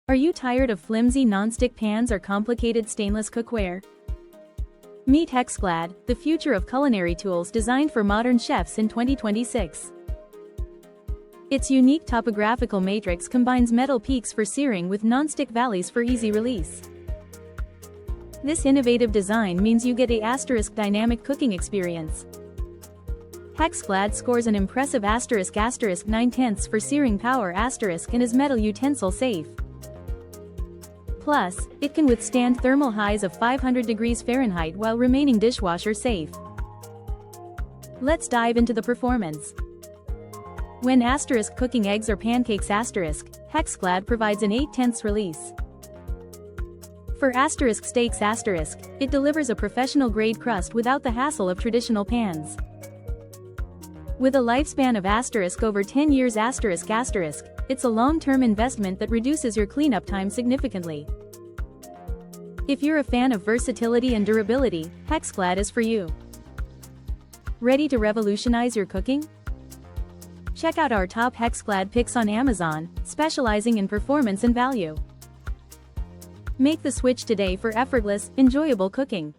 Are you tired of flimsy non-stick pans or complicated stainless cookware? Meet HexClad, the future of culinary tools designed for modern chefs in 2026. Its unique topographical matrix combines metal peaks for searing with non-stick valleys for easy release. This innovative design means you get a dynamic cooking experience. HexClad scores an impressive *9/10 for searing power and is metal utensil safe. Plus, it can withstand thermal highs of 500 degrees Fahrenheit while remaining dishwasher safe. Let's dive into the performance. When cooking eggs or pancakes HexClad provides an 8/10 release. For steaks it delivers a professional-grade crust without the hassle of traditional pans. With a lifespan of over 10 years it's a long-term investment that reduces your cleanup time significantly. If you're a fan of versatility and durability, HexClad is for you. Ready to revolutionize your cooking? Check out our top HexClad picks on Amazon, specializing in performance and value. Make the switch today for effortless, enjoyable cooking.